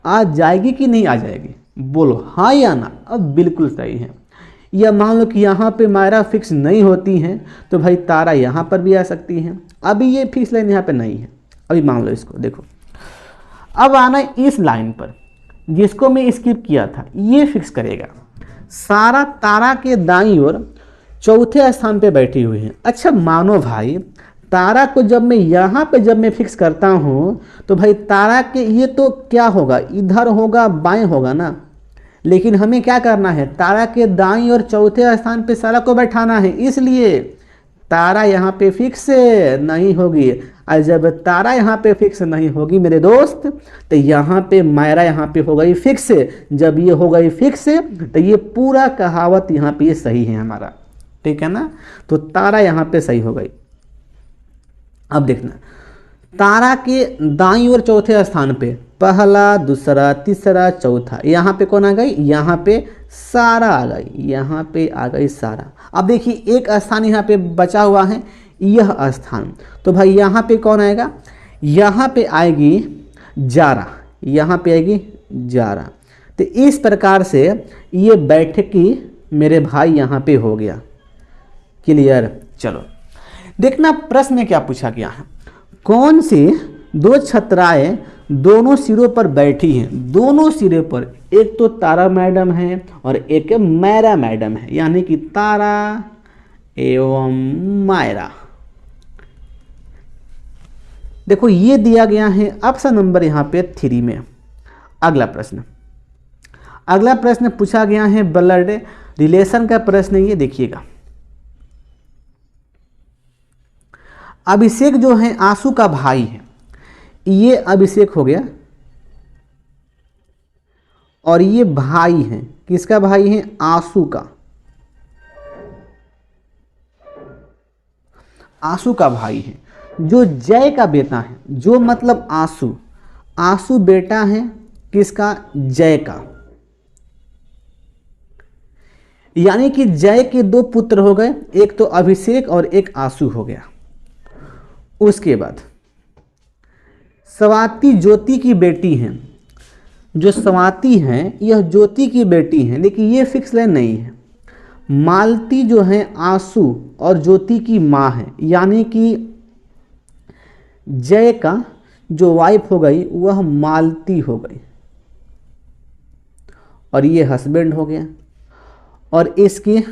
आ जाएगी कि नहीं आ जाएगी, बोलो हाँ या ना। अब बिल्कुल सही है। या मान लो कि यहाँ पे मायरा फिक्स नहीं होती हैं, तो भाई तारा यहाँ पर भी आ सकती हैं। अभी ये फिक्स लाइन यहाँ पे नहीं है, अभी मान लो इसको। देखो अब आना इस लाइन पर, जिसको मैं स्किप किया था, ये फिक्स करेगा। सारा तारा के दाईं ओर चौथे स्थान पे बैठी हुई है। अच्छा मानो भाई तारा को जब मैं फिक्स करता हूँ, तो भाई तारा के ये तो क्या होगा, इधर होगा, बाएं होगा ना। लेकिन हमें क्या करना है, तारा के दाईं और चौथे स्थान पे सारा को बैठाना है, इसलिए तारा यहाँ पे फिक्स नहीं होगी। और जब तारा यहाँ पे फिक्स नहीं होगी मेरे दोस्त, तो यहाँ पे मायरा यहाँ पे हो गई फिक्स। जब ये हो गई फिक्स, तो ये पूरा कहावत यहाँ पे ये सही है हमारा, ठीक है ना। तो तारा यहाँ पे सही हो गई। अब देखना तारा के दाईं ओर चौथे स्थान पे पहला, दूसरा, तीसरा, चौथा, यहाँ पे कौन आ गई, यहाँ पे सारा आ गई, यहाँ पे आ गई सारा। अब देखिए एक स्थान यहाँ पे बचा हुआ है, यह स्थान। तो भाई यहाँ पे कौन आएगा, यहाँ पे आएगी जारा, यहाँ पे आएगी जारा। तो इस प्रकार से ये बैठकी मेरे भाई यहाँ पे हो गया। क्लियर। चलो देखना प्रश्न में क्या पूछा गया है। कौन सी दो छात्राएं दोनों सिरों पर बैठी हैं। दोनों सिरे पर, एक तो तारा मैडम है और एक मायरा मैडम है, यानी कि तारा एवं मायरा। देखो ये दिया गया है ऑप्शन नंबर यहाँ पे 3 में। अगला प्रश्न पूछा गया है ब्लड रिलेशन का प्रश्न। ये देखिएगा, अभिषेक जो है आंसू का भाई है। ये अभिषेक हो गया और ये भाई है, किसका भाई है, आंसू का। आंसू का भाई है, जो जय का बेटा है, जो मतलब आंसू। आंसू बेटा है किसका, जय का। यानी कि जय के 2 पुत्र हो गए, एक तो अभिषेक और एक आंसू हो गया। उसके बाद स्वाति ज्योति की बेटी हैं। जो स्वाति हैं यह ज्योति की बेटी हैं, लेकिन ये फिक्स लाइन नहीं है। मालती जो है आंसू और ज्योति की माँ है, यानी कि जय का जो वाइफ हो गई वह मालती हो गई और ये हस्बैंड हो गया। और इसके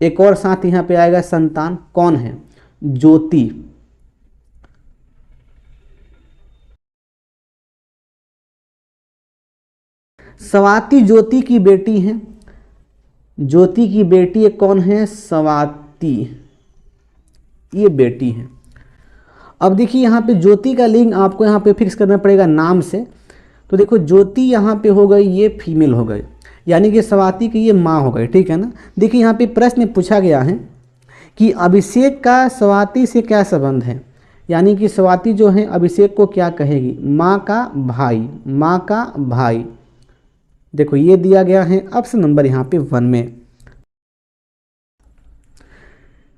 एक और साथ यहाँ पे आएगा संतान, कौन है, ज्योति। स्वाति ज्योति की बेटी है। ज्योति की बेटी कौन है, स्वाति, ये बेटी है। अब देखिए यहाँ पे ज्योति का लिंग आपको यहाँ पे फिक्स करना पड़ेगा नाम से। तो देखो ज्योति यहाँ पे हो गई, ये फीमेल हो गई, यानी कि स्वाति की ये माँ हो गई, ठीक है ना। देखिए यहाँ पे प्रश्न पूछा गया है कि अभिषेक का स्वाति से क्या संबंध है, यानी कि स्वाति जो है अभिषेक को क्या कहेगी, माँ का भाई, माँ का भाई। देखो ये दिया गया है ऑप्शन नंबर यहाँ पे 1 में।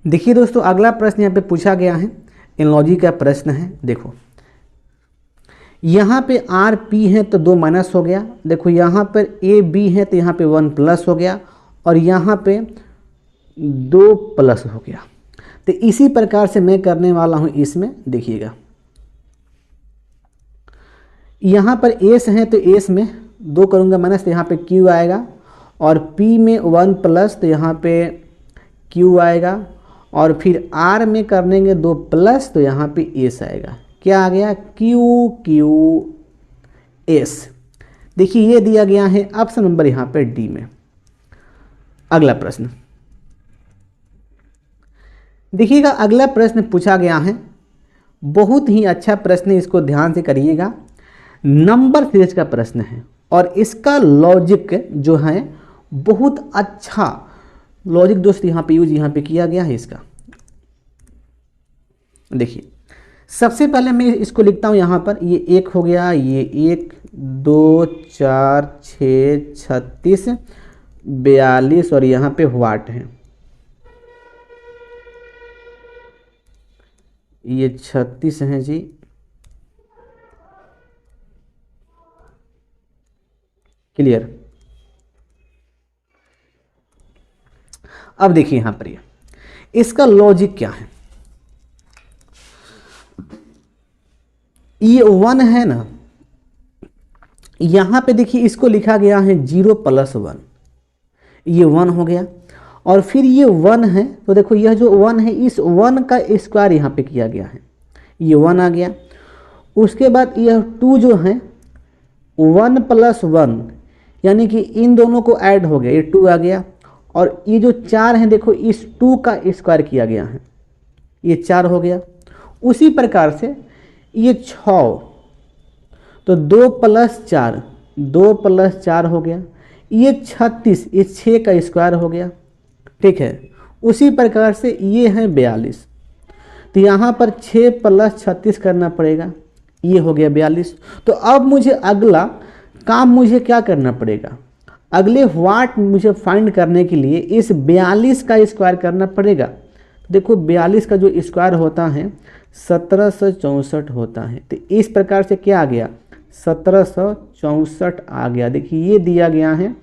देखिए दोस्तों अगला प्रश्न यहाँ पे पूछा गया है, एनालॉजी का प्रश्न है। देखो यहाँ पे आर पी है तो 2 माइनस हो गया। देखो यहाँ पर ए बी है तो यहाँ पे 1 प्लस हो गया और यहाँ पे 2 प्लस हो गया। तो इसी प्रकार से मैं करने वाला हूँ इसमें। देखिएगा यहाँ पर एस है तो एस में 2 करूँगा माइनस, तो यहाँ पे क्यू आएगा। और पी में 1 प्लस, तो यहाँ पे क्यू आएगा। और फिर आर में करेंगे 2 प्लस, तो यहाँ पे एस आएगा। क्या आ गया, क्यू क्यू एस। देखिए ये दिया गया है ऑप्शन नंबर यहाँ पे डी में। अगला प्रश्न देखिएगा, अगला प्रश्न पूछा गया है बहुत ही अच्छा प्रश्न है, इसको ध्यान से करिएगा। नंबर सीरीज का प्रश्न है और इसका लॉजिक जो है बहुत अच्छा लॉजिक दोस्त यहाँ पे यूज यहाँ पे किया गया है इसका। देखिए सबसे पहले मैं इसको लिखता हूँ यहाँ पर, ये 1 हो गया, ये 1 2 4 6 36 42 और यहाँ पे वाट है, ये 36 है जी। क्लियर। अब देखिए यहां पर इसका लॉजिक क्या है। ये 1 है ना, यहां पे देखिए इसको लिखा गया है 0 + 1, ये 1 हो गया। और फिर ये 1 है तो देखो यह जो 1 है इस 1 का स्क्वायर यहाँ पे किया गया है, ये 1 आ गया। उसके बाद यह 2 जो है 1 + 1 यानी कि इन दोनों को ऐड हो गया, ये 2 आ गया। और ये जो 4 है देखो इस 2 का स्क्वायर किया गया है, ये 4 हो गया। उसी प्रकार से ये 6 तो 2 + 4 2 + 4 हो गया, ये 36 ये 6 का स्क्वायर हो गया, ठीक है। उसी प्रकार से ये है 42 तो यहाँ पर 6 + 36 करना पड़ेगा, ये हो गया 42। तो अब मुझे अगला काम मुझे क्या करना पड़ेगा, अगले वाट मुझे फाइंड करने के लिए इस 42 का स्क्वायर करना पड़ेगा। देखो 42 का जो स्क्वायर होता है 1764 होता है, तो इस प्रकार से क्या आ गया 1764 आ गया। देखिए ये दिया गया है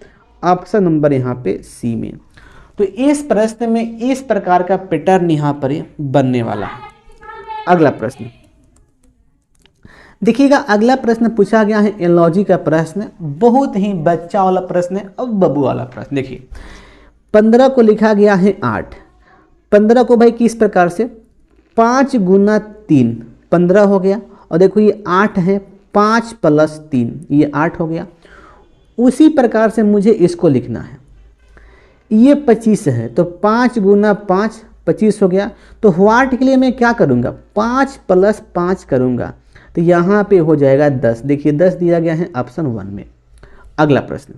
ऑप्शन नंबर यहाँ पे सी में। तो इस प्रश्न में इस प्रकार का पैटर्न यहाँ पर बनने वाला है। अगला प्रश्न देखिएगा, अगला प्रश्न पूछा गया है एनालॉजी का प्रश्न, बहुत ही बच्चा वाला प्रश्न है। अब बबू वाला प्रश्न देखिए, 15 को लिखा गया है 8, 15 को भाई किस प्रकार से 5 × 3 15 हो गया। और देखो ये 8 है, 5 + 3 ये 8 हो गया। उसी प्रकार से मुझे इसको लिखना है, ये 25 है तो 5 × 5 25 हो गया। तो वाट के लिए मैं क्या करूँगा 5 + 5 करूँगा, तो यहाँ पे हो जाएगा 10। देखिए 10 दिया गया है ऑप्शन 1 में। अगला प्रश्न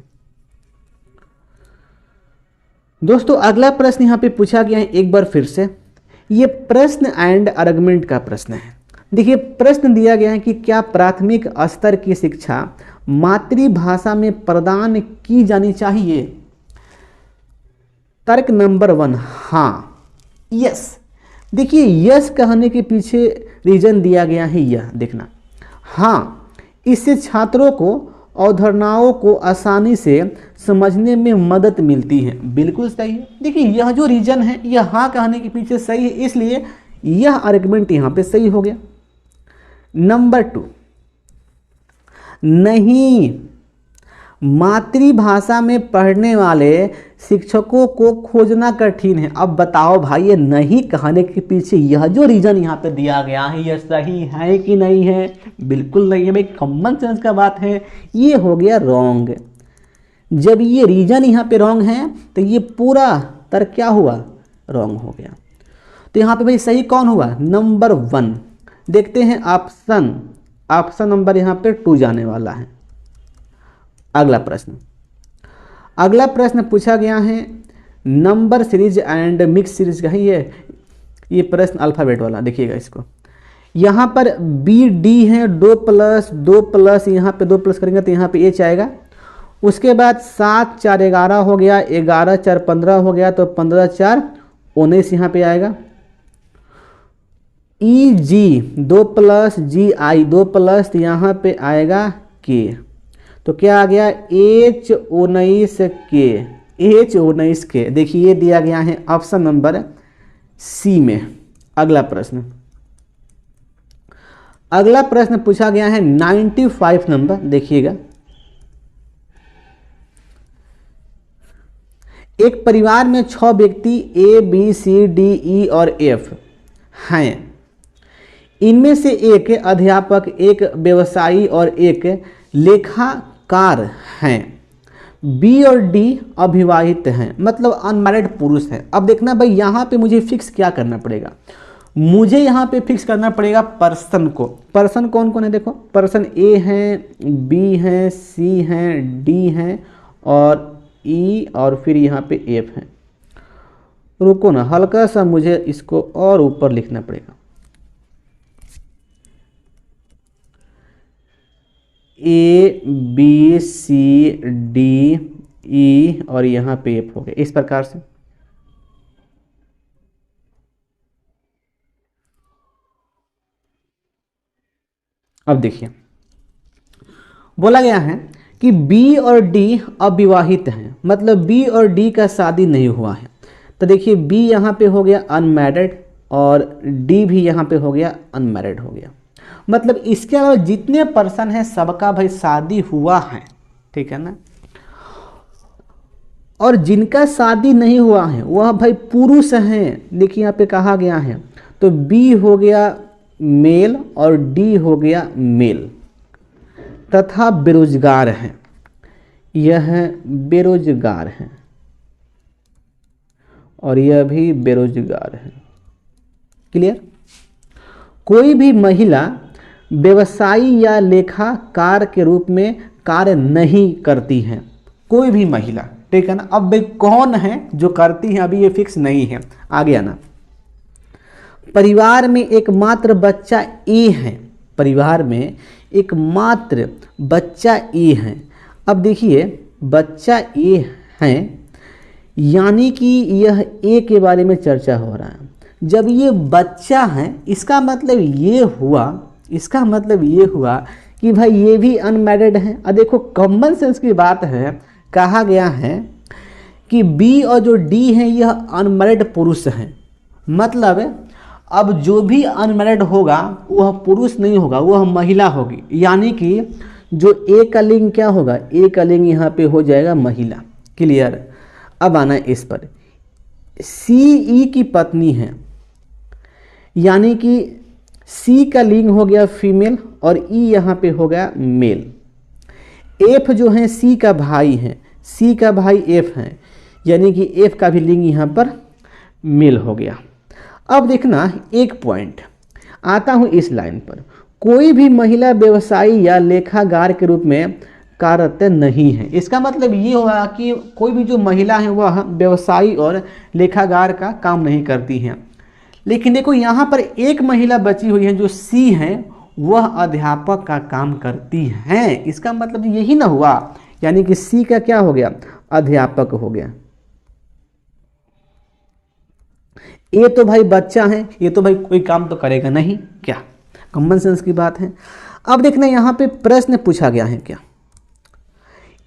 दोस्तों, अगला प्रश्न यहाँ पे पूछा गया है एक बार फिर से, ये प्रश्न एंड आर्गुमेंट का प्रश्न है। देखिए प्रश्न दिया गया है कि क्या प्राथमिक स्तर की शिक्षा मातृभाषा में प्रदान की जानी चाहिए। तर्क नंबर 1 हाँ, यस। देखिए यस कहने के पीछे रीजन दिया गया है यह देखना, हाँ इससे छात्रों को अवधारणाओं को आसानी से समझने में मदद मिलती है। बिल्कुल सही है। देखिए यह जो रीजन है यह हाँ कहने के पीछे सही है, इसलिए यह आर्गुमेंट यहाँ पे सही हो गया। नंबर 2 नहीं, मातृभाषा में पढ़ने वाले शिक्षकों को खोजना कठिन है। अब बताओ भाई ये नहीं कहने के पीछे यह जो रीजन यहाँ पे दिया गया है यह सही है कि नहीं है। बिल्कुल नहीं है भाई, कॉमन सेंस का बात है, ये हो गया रॉन्ग। जब ये रीजन यहाँ पे रॉन्ग है तो ये पूरा तर्क क्या हुआ रॉन्ग हो गया। तो यहाँ पे भाई सही कौन हुआ नंबर 1। देखते हैं ऑप्शन नंबर यहाँ पे 2 जाने वाला है। अगला प्रश्न पूछा गया है number series and mix series का है। ये प्रश्न अल्फ़ाबेट वाला देखिएगा इसको, यहाँ पर बी डी है 2 + यहाँ पे 2 प्लस करेंगे तो यहाँ पे एच आएगा। उसके बाद 7 4 11 हो गया, 11 4 15 हो गया, तो 15 4 19 यहाँ पे आएगा। ई जी 2 + जी आई 2 + यहाँ पे आएगा के, तो क्या आ गया H19 के। देखिए ये दिया गया है ऑप्शन नंबर सी में। अगला प्रश्न पूछा गया है 95 नंबर, देखिएगा। एक परिवार में 6 व्यक्ति A B C D E और F हैं। इनमें से एक अध्यापक, एक व्यवसायी और एक लेखाकार हैं। बी और डी अविवाहित हैं, मतलब अनमैरिड पुरुष हैं। अब देखना भाई यहाँ पे मुझे फिक्स क्या करना पड़ेगा, मुझे यहाँ पे फिक्स करना पड़ेगा पर्सन को। पर्सन कौन कौन है, देखो पर्सन ए हैं, बी हैं, सी हैं, डी हैं और ई और फिर यहाँ पे एफ है। रुको ना, हल्का सा मुझे इसको और ऊपर लिखना पड़ेगा। A B C D E और यहाँ पे एफ हो गया, इस प्रकार से। अब देखिए बोला गया है कि बी और डी अविवाहित हैं, मतलब बी और डी का शादी नहीं हुआ है। तो देखिए बी यहाँ पे हो गया अनमैरिड और डी भी यहाँ पे हो गया अनमैरिड हो गया। मतलब इसके अलावा जितने पर्सन हैं सबका भाई शादी हुआ है, ठीक है ना। और जिनका शादी नहीं हुआ है वह भाई पुरुष हैं, देखिए यहाँ पे कहा गया है। तो बी हो गया मेल और डी हो गया मेल तथा बेरोजगार हैं, यह बेरोजगार हैं और यह भी बेरोजगार है। क्लियर। कोई भी महिला व्यवसायी या लेखाकार के रूप में कार्य नहीं करती है, कोई भी महिला, ठीक है ना। अब भाई कौन है जो करती है अभी ये फिक्स नहीं है, आगे आना। परिवार में एकमात्र बच्चा ए है, परिवार में एकमात्र बच्चा ए है। अब देखिए बच्चा ए है यानी कि यह ए के बारे में चर्चा हो रहा है। जब ये बच्चा है इसका मतलब ये हुआ कि भाई ये भी अनमैरिड है। अब देखो कॉमन सेंस की बात है, कहा गया है कि बी और जो डी है यह अनमैरिड पुरुष हैं। मतलब अब जो भी अनमैरिड होगा वह पुरुष नहीं होगा, वह महिला होगी। यानी कि जो ए का लिंग क्या होगा, ए का लिंग यहाँ पे हो जाएगा महिला। क्लियर। अब आना इस पर, सी ई की पत्नी है यानी कि सी का लिंग हो गया फीमेल और ई यहाँ पे हो गया मेल। एफ जो है सी का भाई है, सी का भाई एफ है यानी कि एफ का भी लिंग यहाँ पर मेल हो गया। अब देखना एक पॉइंट आता हूँ इस लाइन पर, कोई भी महिला व्यवसायी या लेखाकार के रूप में कार्यरत नहीं है। इसका मतलब ये हुआ कि कोई भी जो महिला है वह व्यवसायी और लेखाकार का काम नहीं करती हैं। लेकिन देखो यहाँ पर एक महिला बची हुई है जो सी है, वह अध्यापक का काम करती हैं। इसका मतलब यही ना हुआ, यानी कि सी का क्या हो गया, अध्यापक हो गया। ये तो भाई बच्चा है, ये तो भाई कोई काम तो करेगा नहीं, क्या कॉमन सेंस की बात है। अब देखना यहाँ पे प्रश्न पूछा गया है, क्या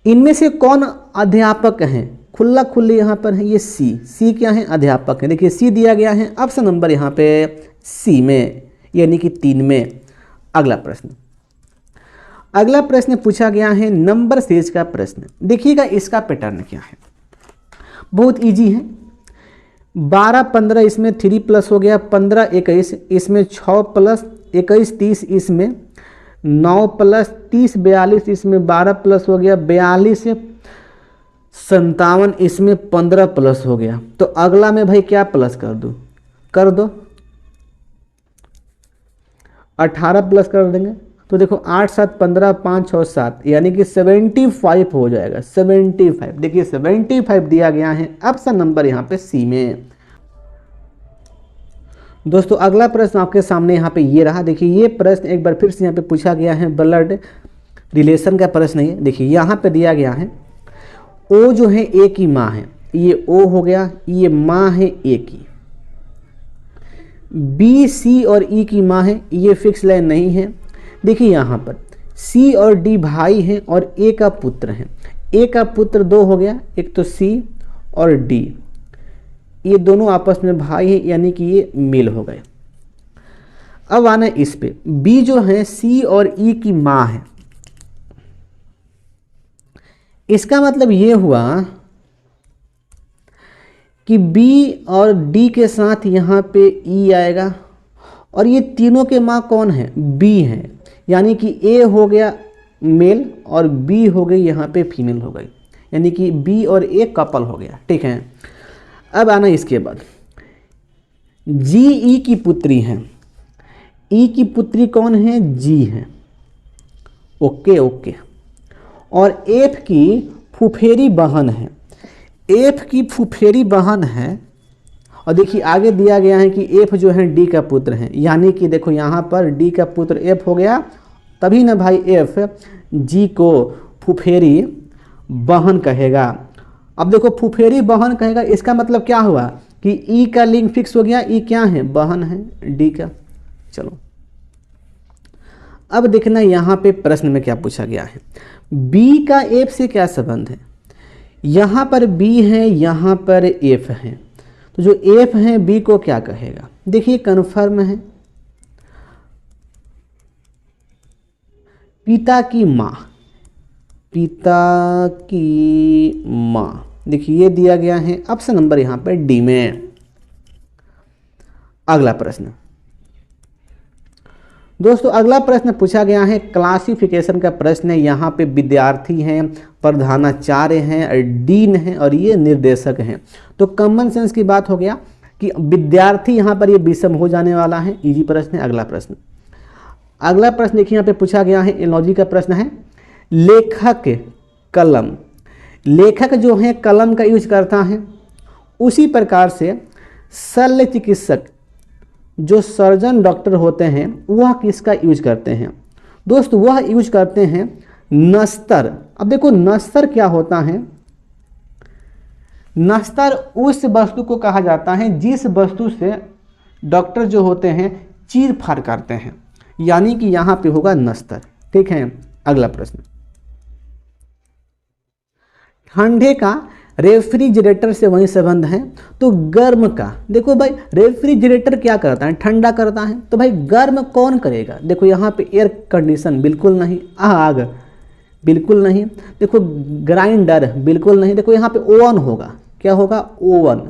इनमें से कौन अध्यापक हैं, खुला खुली यहाँ पर है ये सी क्या है, अध्यापक है। देखिए सी दिया गया है, ऑप्शन नंबर यहाँ पे सी में यानी कि 3 में। अगला प्रश्न पूछा गया है नंबर सीरीज का प्रश्न। देखिएगा इसका पैटर्न क्या है, बहुत इजी है। 12 15 इसमें 3 प्लस हो गया, 15 21 इसमें 6 प्लस 21 30 इसमें 9 प्लस 30 42 इसमें 12 प्लस हो गया 42 57 इसमें 15 प्लस हो गया। तो अगला में भाई क्या प्लस कर दूं, कर दो 18 प्लस कर देंगे। तो देखो 8 7 15 5 6 7 यानी कि 75 हो जाएगा, 75। देखिए 75 दिया गया है, ऑप्शन नंबर यहाँ पे सी में। दोस्तों अगला प्रश्न आपके सामने यहाँ पे ये रहा। देखिए ये प्रश्न एक बार फिर से यहाँ पे पूछा गया है, ब्लड रिलेशन का प्रश्न है। देखिए यहाँ पे दिया गया है ओ जो है ए की माँ है, ये ओ हो गया, ये माँ है ए की। बी सी और ई की माँ है, ये फिक्स लाइन नहीं है। देखिए यहाँ पर सी और डी भाई हैं और ए का पुत्र है। ए का पुत्र 2 हो गया, एक तो सी और डी, ये दोनों आपस में भाई हैं यानी कि ये मेल हो गए। अब आना इस पे, बी जो है सी और ई की माँ है। इसका मतलब ये हुआ कि बी और डी के साथ यहाँ पे ई आएगा और ये तीनों के माँ कौन है, बी है। यानी कि ए हो गया मेल और बी हो गई यहाँ पे फीमेल हो गई, यानी कि बी और ए कपल हो गया। ठीक है। अब आना इसके बाद जी ई की पुत्री हैं। ई की पुत्री कौन है? जी है। Okay okay. और एफ की फुफेरी बहन है। एफ की फुफेरी बहन है। और देखिए आगे दिया गया है कि एफ जो है डी का पुत्र है, यानी कि देखो यहाँ पर डी का पुत्र एफ हो गया, तभी ना भाई एफ जी को फुफेरी बहन कहेगा। अब देखो फुफेरी बहन कहेगा, इसका मतलब क्या हुआ कि ई का लिंक फिक्स हो गया। ई क्या है? बहन है डी का। चलो अब देखना यहाँ पे प्रश्न में क्या पूछा गया है। बी का एफ से क्या संबंध है? यहाँ पर बी है, यहाँ पर एफ है, तो जो एफ है बी को क्या कहेगा? देखिए कन्फर्म है, पिता की माँ, पिता की माँ। देखिए ये दिया गया है ऑप्शन नंबर यहाँ पर डी में। अगला प्रश्न दोस्तों, अगला प्रश्न पूछा गया है क्लासिफिकेशन का प्रश्न है। यहाँ पे विद्यार्थी हैं, प्रधानाचार्य हैं, और डीन हैं, और ये निर्देशक हैं। तो कॉमन सेंस की बात हो गया कि विद्यार्थी यहाँ पर ये विषम हो जाने वाला है। इजी प्रश्न है। अगला प्रश्न देखिए यहाँ पे पूछा गया है, एनोलॉजी का प्रश्न है। लेखक कलम, लेखक जो है कलम का यूज करता है, उसी प्रकार से शल्य चिकित्सक जो सर्जन डॉक्टर होते हैं वह किसका यूज करते हैं? दोस्तों वह यूज करते हैं नस्तर। अब देखो नस्तर क्या होता है? नस्तर उस वस्तु को कहा जाता है जिस वस्तु से डॉक्टर जो होते हैं चीर फाड़ करते हैं, यानी कि यहाँ पे होगा नस्तर। ठीक है। अगला प्रश्न, ठंडे का रेफ्रिजरेटर से वही संबंध है, तो गर्म का देखो भाई, रेफ्रिजरेटर क्या करता है? ठंडा करता है। तो भाई गर्म कौन करेगा? देखो यहाँ पे एयर कंडीशन बिल्कुल नहीं, आग बिल्कुल नहीं, देखो ग्राइंडर बिल्कुल नहीं, देखो यहाँ पे ओवन होगा। क्या होगा? ओवन।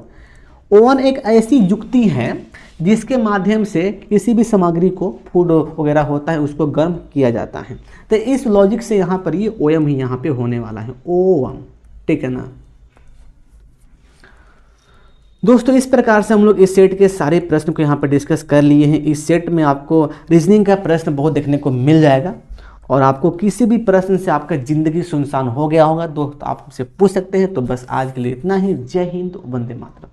ओवन एक ऐसी युक्ति है जिसके माध्यम से किसी भी सामग्री को, फूड वगैरह होता है, उसको गर्म किया जाता है। तो इस लॉजिक से यहाँ पर ये ओएम ही यहाँ पे होने वाला है, ओवन। ठीक है ना दोस्तों? इस प्रकार से हम लोग इस सेट के सारे प्रश्न को यहाँ पर डिस्कस कर लिए हैं। इस सेट में आपको रीजनिंग का प्रश्न बहुत देखने को मिल जाएगा, और आपको किसी भी प्रश्न से आपका ज़िंदगी सुनसान हो गया होगा दोस्त, आप हमसे पूछ सकते हैं। तो बस आज के लिए इतना ही। जय हिंद, वंदे मातरम।